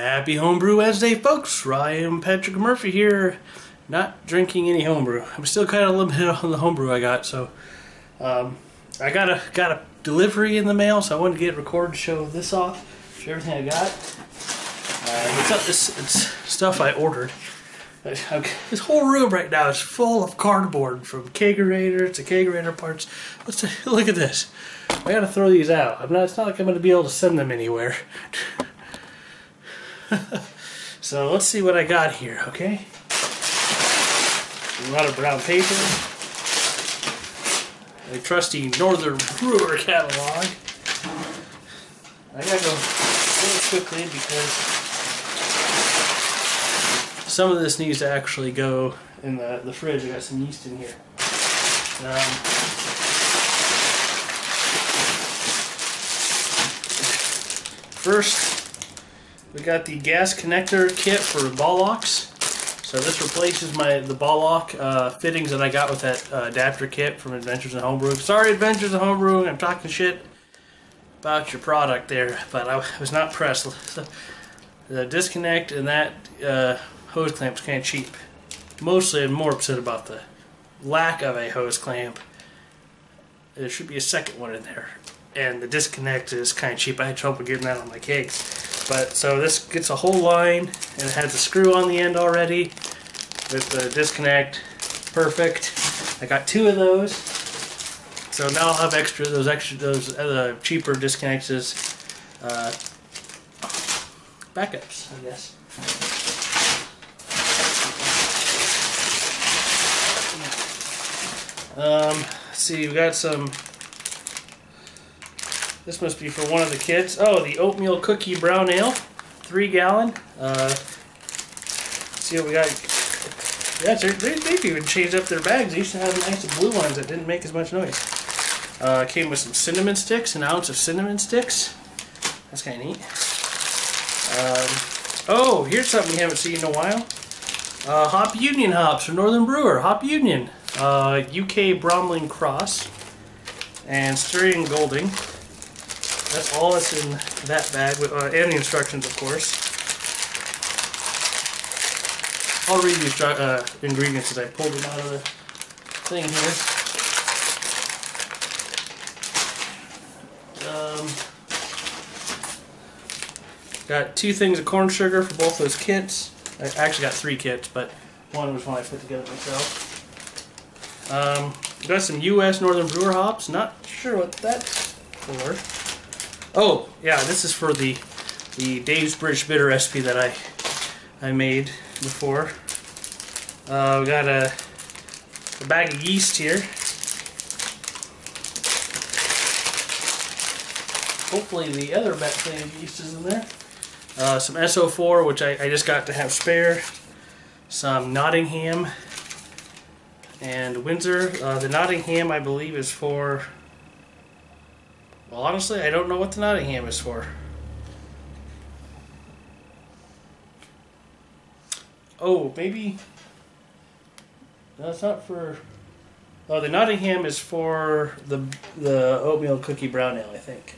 Happy Homebrew Wednesday, folks. Ryan Patrick Murphy here, not drinking any homebrew. I'm still kind of limited on the homebrew I got, so I got a delivery in the mail, so I wanted to get it recorded to show this off, show everything I got. It's stuff I ordered. This whole room right now is full of cardboard, from kegerator to kegerator parts. Look at this. I gotta throw these out. It's not like I'm gonna be able to send them anywhere. So let's see what I got here, okay? A lot of brown paper. A trusty Northern Brewer catalog. I gotta go really quickly because some of this needs to actually go in the fridge. I got some yeast in here. First, we got the gas connector kit for ball locks. So this replaces the ball lock fittings that I got with that adapter kit from Adventures in Homebrewing. Sorry, Adventures in Homebrewing, I'm talking shit about your product there, but I was not pressed. So the disconnect and that hose clamp's kind of cheap. Mostly, I'm more upset about the lack of a hose clamp. There should be a second one in there. And the disconnect is kind of cheap. I had trouble getting that on my kegs. But so this gets a whole line, and it has a screw on the end already with the disconnect. Perfect. I got 2 of those. So now I'll have those cheaper disconnects as backups, I guess. Let's see, we got some. This must be for one of the kits. Oh, the oatmeal cookie brown ale, 3 gallon. Let's see what we got. Yeah, they've even changed up their bags. They used to have nice blue ones that didn't make as much noise. Came with some cinnamon sticks, an ounce of cinnamon sticks. That's kind of neat. Oh, here's something we haven't seen in a while. Hop Union hops from Northern Brewer. Hop Union. UK Bromley Cross. And Styrian Golding. That's all that's in that bag, and the instructions, of course. I'll read these ingredients as I pulled them out of the thing here. Got 2 things of corn sugar for both those kits. I actually got 3 kits, but one was one I put together myself. Got some U.S. Northern Brewer hops. Not sure what that's for. Oh, yeah, this is for the Dave's British Bitter recipe that I made before. We got a bag of yeast here. Hopefully the other thing of yeast is in there. Some SO4, which I just got to have spare. Some Nottingham and Windsor. The Nottingham, I believe, is for... Well, honestly, I don't know what the Nottingham is for. Oh, maybe... No, it's not for... Oh, the Nottingham is for the oatmeal cookie brown ale, I think.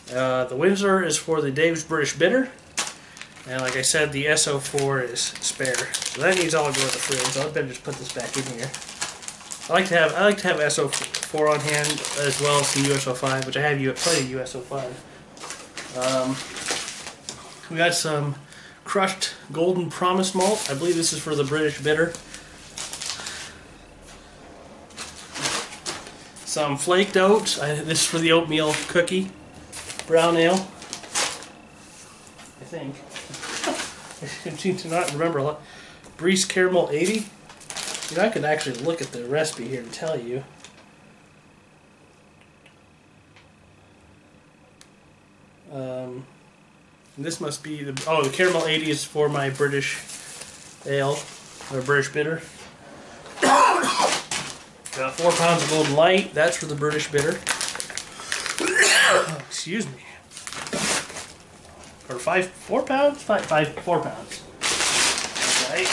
The Windsor is for the Dave's British Bitter. And like I said, the SO4 is spare. So that needs all to go in the fridge. So I better just put this back in here. I like to have SO4 on hand as well as some USO5, which I have plenty of USO5. We got some crushed Golden Promise malt. I believe this is for the British Bitter. Some flaked oats. This is for the oatmeal cookie brown ale. I think. I seem to not remember a lot. Breeze Caramel 80. You know, I could actually look at the recipe here to tell you. This must be the Caramel 80 is for my British ale, or British Bitter. Got 4 pounds of Golden Light. That's for the British Bitter. Excuse me. Or 4 pounds? 4 pounds. Right.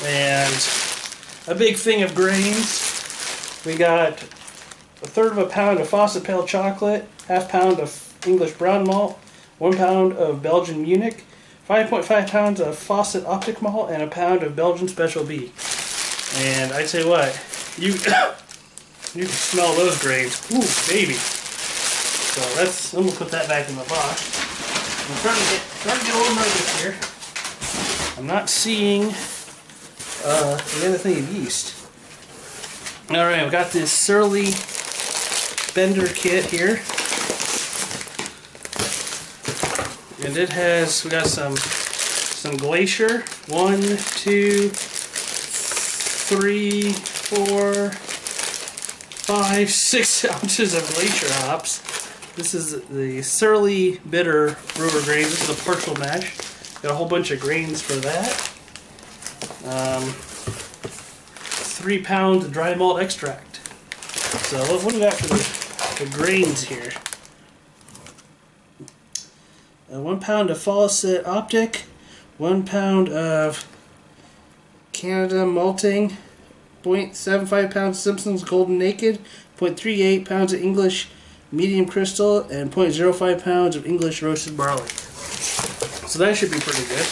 And a big thing of grains. We got 1/3 pound of Fawcett Pale Chocolate, 1/2 pound of English Brown Malt, 1 pound of Belgian Munich, 5.5 pounds of Fawcett Optic Malt, and 1 pound of Belgian Special B. And I tell you what, you can smell those grains. Ooh, baby. So I'm gonna put that back in the box. I'm starting to get a little nervous here. I'm not seeing the other thing of yeast. All right, I've got this Surly Bender kit here, and it has, we got some Glacier, 1, 2, 3, 4, 5, 6 ounces of Glacier hops. This is the Surly Bitter brewer grains. This is a partial mash. Got a whole bunch of grains for that. 3 pounds of dry malt extract. So what do we got for the grains here? 1 pound of Fawcett Optic, 1 pound of Canada Malting, 0.75 pounds Simpson's Golden Naked, 0.38 pounds of English Medium Crystal, and 0.05 pounds of English Roasted Barley. So that should be pretty good.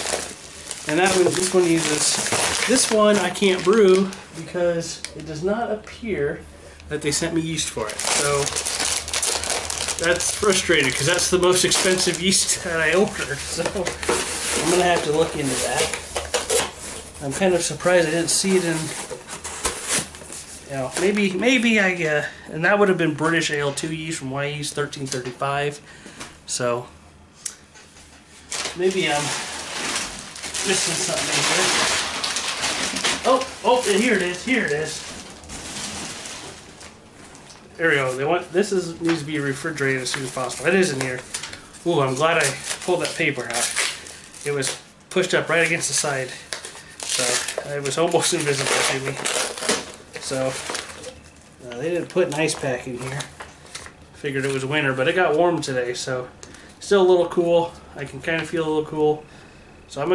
And this one uses, this one I can't brew because it does not appear that they sent me yeast for it. So that's frustrating because that's the most expensive yeast that I ordered. So I'm going to have to look into that. I'm kind of surprised I didn't see it in, maybe I, and that would have been British Ale 2 yeast from Y Yeast 1335. So maybe I'm missing something here. Oh, here it is. There we go. This needs to be refrigerated as soon as possible. It is in here. Ooh, I'm glad I pulled that paper out. It was pushed up right against the side, so it was almost invisible to me. So they didn't put an ice pack in here. Figured it was winter, but it got warm today, so still a little cool. I can kind of feel a little cool. So I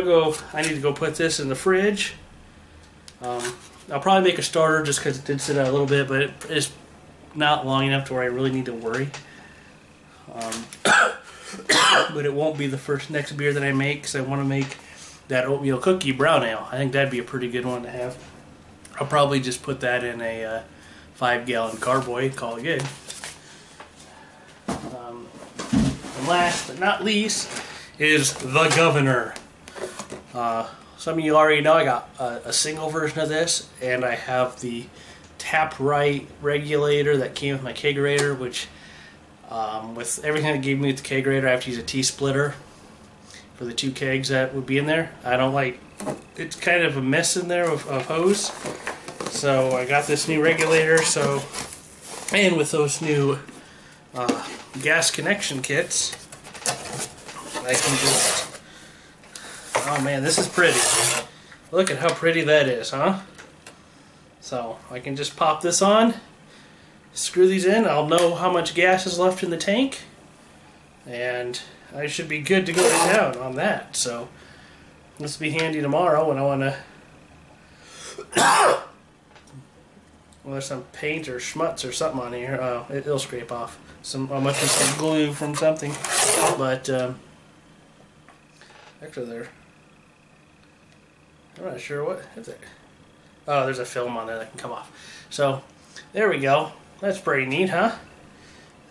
need to go put this in the fridge. I'll probably make a starter just because it did sit out a little bit, but it is not long enough to where I really need to worry. But it won't be the next beer that I make because I want to make that oatmeal cookie brown ale. I think that'd be a pretty good one to have. I'll probably just put that in a 5-gallon carboy, call it good. And last but not least is the Governor. Some of you already know I got a single version of this, and I have the tap right regulator that came with my kegerator, which with everything that gave me with the kegerator, I have to use a T-splitter for the 2 kegs that would be in there. I don't like, it's kind of a mess in there of hose. So I got this new regulator, and with those new gas connection kits, I can just, oh man, this is pretty. Look at how pretty that is, huh? So I can just pop this on, screw these in, I'll know how much gas is left in the tank, and I should be good to go down on that. So this will be handy tomorrow when I want to, well, there's some paint or schmutz or something on here. Oh, it'll scrape off. Must be some glue from something. But actually, I'm not sure what is it. Oh, there's a film on there that can come off. So there we go. That's pretty neat, huh?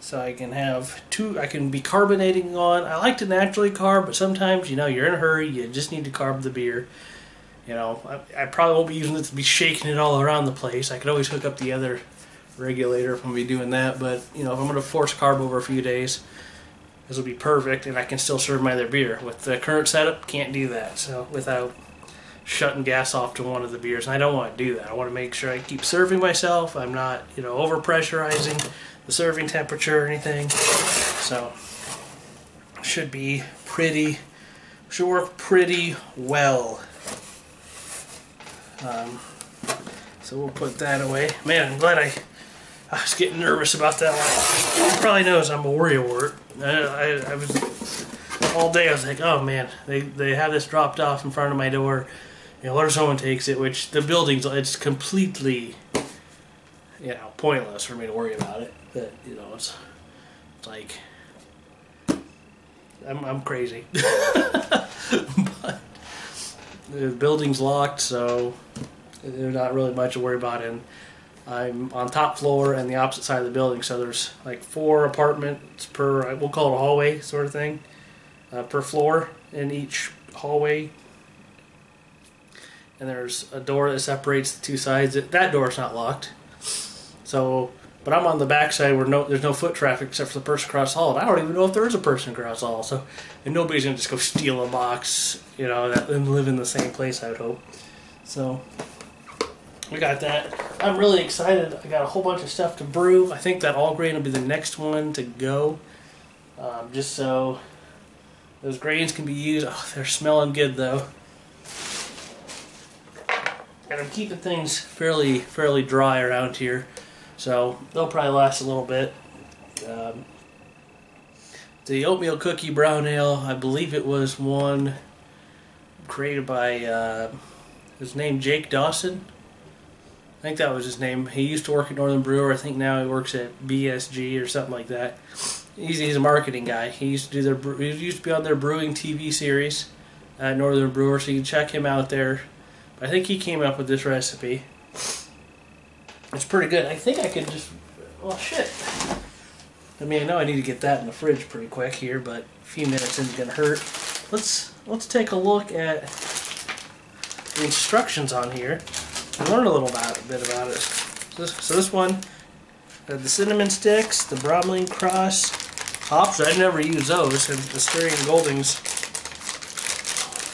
So I can have I can be carbonating on. I like to naturally carb, but sometimes, you're in a hurry. You just need to carb the beer. I probably won't be using it to be shaking it all around the place. I could always hook up the other regulator if I'm going to be doing that. But, if I'm going to force carb over a few days, this will be perfect, and I can still serve my other beer. With the current setup, can't do that. So without shutting gas off to one of the beers, and I don't want to do that. I want to make sure I keep serving myself. I'm not, over pressurizing the serving temperature or anything. So should work pretty well. So we'll put that away. Man, I'm glad I was getting nervous about that one. You probably notice I'm a worrywart. I was all day. I was like, oh man, they have this dropped off in front of my door, what if someone takes it? Which the building's, it's completely, pointless for me to worry about it. But it's like I'm crazy. But the building's locked, so there's not really much to worry about. And I'm on top floor and the opposite side of the building, so there's like 4 apartments per, we'll call it a hallway sort of thing, per floor in each hallway. And there's a door that separates the 2 sides. That door's not locked. So, but I'm on the back side where there's no foot traffic except for the person across the hall. And I don't even know if there is a person across the hall. So, and nobody's gonna just go steal a box, and live in the same place, I would hope. So, we got that. I'm really excited. I got a whole bunch of stuff to brew. I think that all grain will be the next one to go. Just so those grains can be used. Oh, they're smelling good though. And I'm keeping things fairly dry around here, so they'll probably last a little bit. The oatmeal cookie brown ale, I believe it was one created by his name Jake Dawson. I think that was his name. He used to work at Northern Brewer. I think now he works at BSG or something like that. He's a marketing guy. He used to be on their brewing TV series at Northern Brewer, so you can check him out there. I think he came up with this recipe. It's pretty good. I think I could just... Well, shit. I mean, I know I need to get that in the fridge pretty quick here, but a few minutes isn't going to hurt. Let's take a look at the instructions on here and learn a little bit about it. So this one, the cinnamon sticks, the bromelain cross, hops. I'd never use those. And the Styrian Goldings.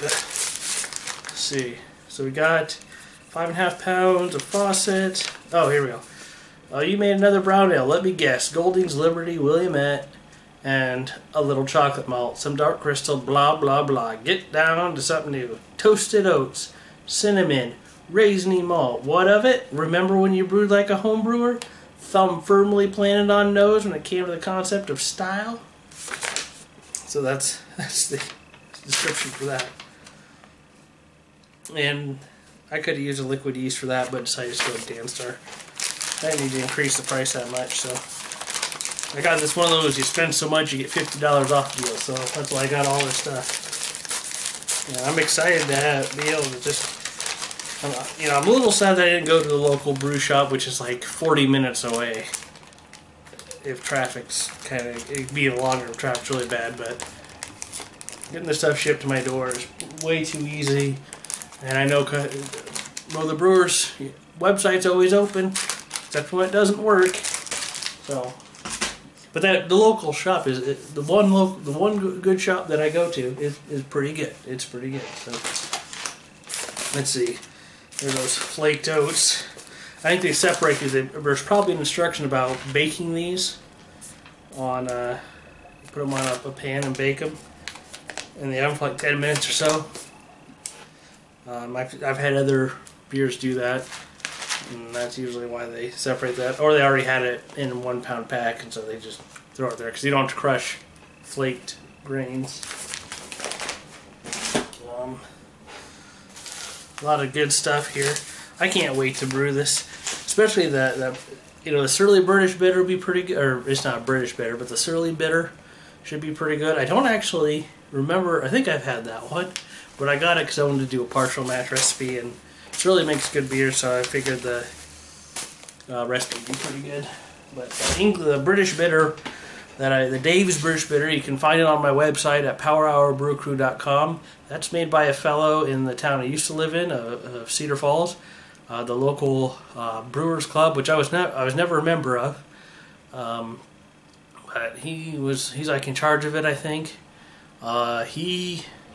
Let's see. So we got 5.5 pounds of faucet. Oh, here we go. You made another brown ale. Let me guess. Goldings, Liberty, Williamette, and a little chocolate malt. Some dark crystal, blah, blah, blah. Get down to something new. Toasted oats, cinnamon, raisiny malt. What of it? Remember when you brewed like a home brewer? Thumb firmly planted on nose when it came to the concept of style? So that's the description for that. And I could have used a liquid yeast for that, but decided to go with Danstar. I didn't need to increase the price that much, so I got this one of those, you spend so much you get $50 off deal, so that's why I got all this stuff. Yeah, I'm excited to be able to just, I'm a little sad that I didn't go to the local brew shop, which is like 40 minutes away. If traffic's it'd be longer if traffic's really bad, but getting the stuff shipped to my door is way too easy. And I know, the brewer's website's always open, except when it doesn't work. So, but the local shop is the one good shop that I go to is pretty good. It's pretty good. So, let's see. There are those flaked oats. I think they separate because there's probably an instruction about baking these on. Put them on a pan and bake them in the oven for like 10 minutes or so. I've had other beers do that, and that's usually why they separate that. Or they already had it in a 1 pound pack, and so they just throw it there because you don't have to crush flaked grains. A lot of good stuff here. I can't wait to brew this, especially the Surly British bitter will be pretty good. Or it's not British bitter, but the Surly bitter should be pretty good. I don't actually remember. I think I've had that one. But I got it because I wanted to do a partial match recipe, and it really makes good beer, so I figured the recipe would be pretty good. But the British bitter, the Dave's British bitter, you can find it on my website at powerhourbrewcrew.com. That's made by a fellow in the town I used to live in, of Cedar Falls, the local Brewers Club, which I was never a member of. But he's like in charge of it, I think.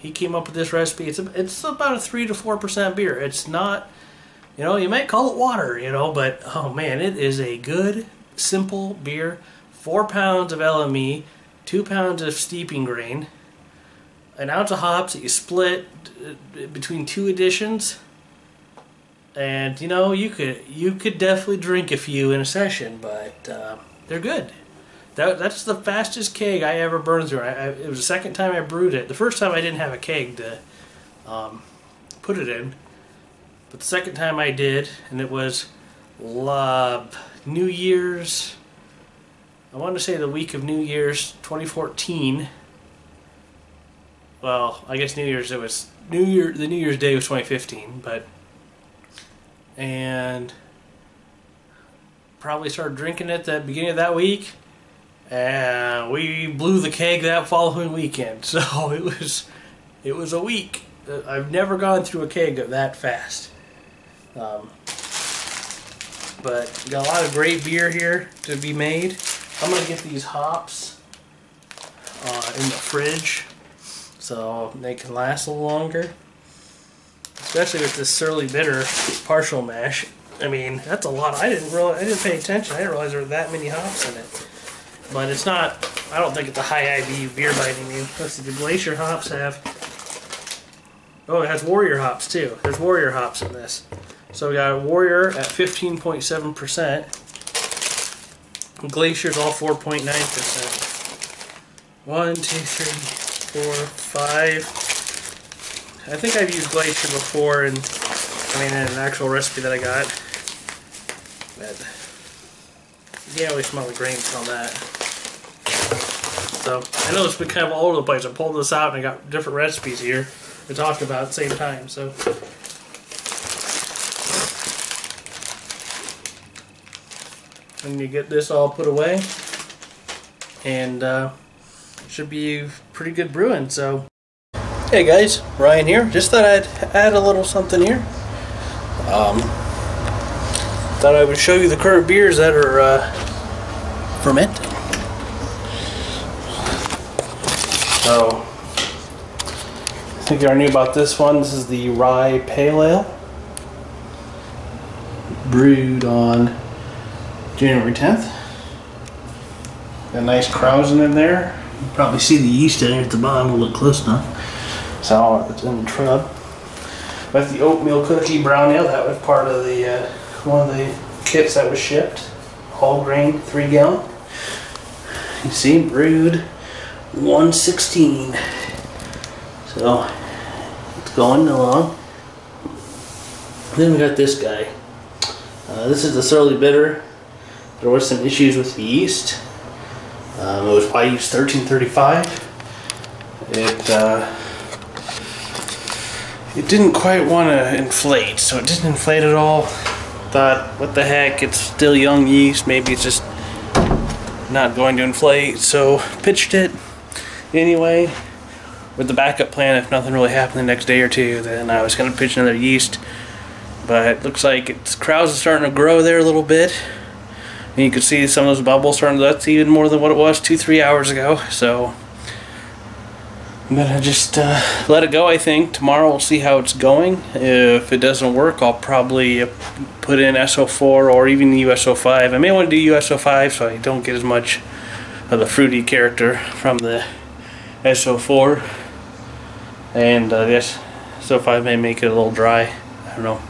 He came up with this recipe. It's about a 3 to 4% beer. It's not, you might call it water, but oh man, it is a good, simple beer. 4 pounds of LME, 2 pounds of steeping grain, an ounce of hops that you split between 2 additions, and you could definitely drink a few in a session, but they're good. That's the fastest keg I ever burned through. It was the second time I brewed it. The first time I didn't have a keg to put it in, But the second time I did, and it was New Year's, I want to say the week of New Year's 2014. Well, I guess New Year's, it was the New Year's Day was 2015, and probably started drinking it at the beginning of that week, and we blew the keg that following weekend. So it was a week. I've never gone through a keg that fast. But got a lot of great beer here to be made. I'm gonna get these hops in the fridge so they can last a little longer. Especially with this Surly Bitter partial mash. I mean, that's a lot. I didn't pay attention. I didn't realize there were that many hops in it. But it's not, I don't think it's a high IBU beer by any means. Let's see, the Glacier hops have, oh, it has Warrior hops too. There's Warrior hops in this. So we got Warrior at 15.7%. Glacier's all 4.9%. 1, 2, 3, 4, 5. I think I've used Glacier before in an actual recipe that I got. But you can't really smell the grains on that. So I know it's been kind of all over the place. I pulled this out and I got different recipes here to talk about at the same time. So and you get this all put away, and should be pretty good brewing. So hey guys, Ryan here. Just thought I'd add a little something here. Thought I would show you the current beers that are fermenting. So I think you already knew about this one. This is the Rye Pale Ale, brewed on January 10th. Got a nice krausen in there. You can probably see the yeast in here at the bottom. We'll look close enough. So it's in the trub. With the oatmeal cookie brown ale, that was part of the one of the kits that was shipped. Whole grain, 3 gallon. You see, brewed 116. So it's going along. Then we got this guy. This is the Surly Bitter. There were some issues with the yeast. It was probably used 1335. It didn't quite want to inflate, so it didn't inflate at all. Thought, what the heck, it's still young yeast, maybe it's just not going to inflate, so pitched it anyway with the backup plan. If nothing really happened the next day or two, then I was going to pitch another yeast. But it looks like its krause is starting to grow there a little bit. And you can see some of those bubbles starting to, that's even more than what it was 2-3 hours ago. So I'm gonna just let it go. I think tomorrow we'll see how it's going. If it doesn't work, I'll probably put in SO4 or even USO5. I may want to do USO5 so I don't get as much of the fruity character from the SO4, and this SO5 may make it a little dry. I don't know.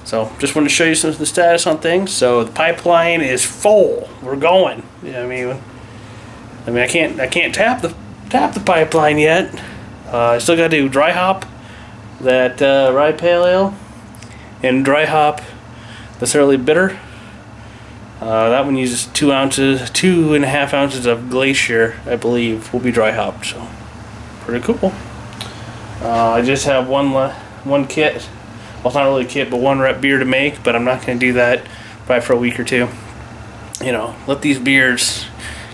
So just want to show you some of the status on things. So the pipeline is full. We're going. Yeah, I mean I can't tap the pipeline yet. I still got to do dry hop that Rye Pale Ale and dry hop the Surly Bitter. That one uses 2.5 ounces of Glacier, I believe, will be dry hopped. So pretty cool. I just have one kit. Well, it's not really a kit, but one rep beer to make. But I'm not going to do that probably for a week or two. You know, let these beers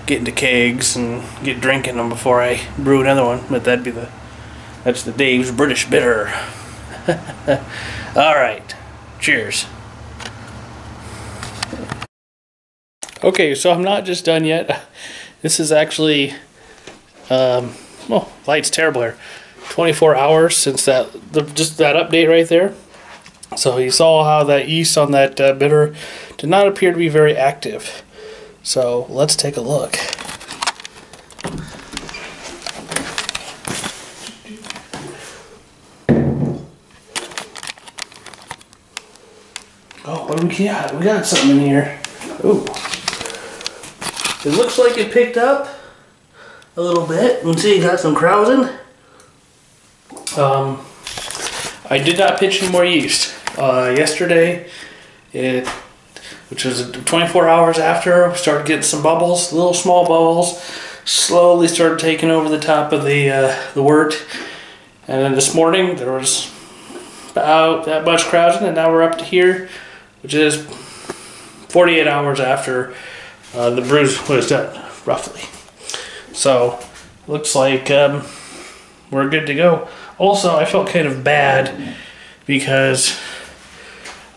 get into kegs and get drinking them before I brew another one. But that's the Dave's British Bitter. All right, cheers. Okay, so I'm not just done yet. This is actually, light's terrible here. 24 hours since just that update right there. So you saw how that yeast on that bitter did not appear to be very active. So let's take a look. Oh, what do we got? We got something in here. Ooh. It looks like it picked up a little bit. You can see it got some krausen. I did not pitch any more yeast. yesterday, which was 24 hours after, we started getting some bubbles, little small bubbles, slowly started taking over the top of the wort. And then this morning there was about that much crowding, and now we're up to here, which is 48 hours after the brew was done, roughly. So looks like we're good to go. Also, I felt kind of bad because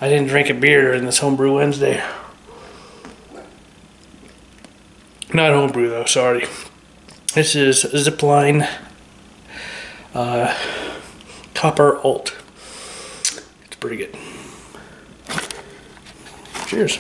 I didn't drink a beer in this Homebrew Wednesday. Not homebrew though, sorry. This is Zipline Copper Alt. It's pretty good. Cheers.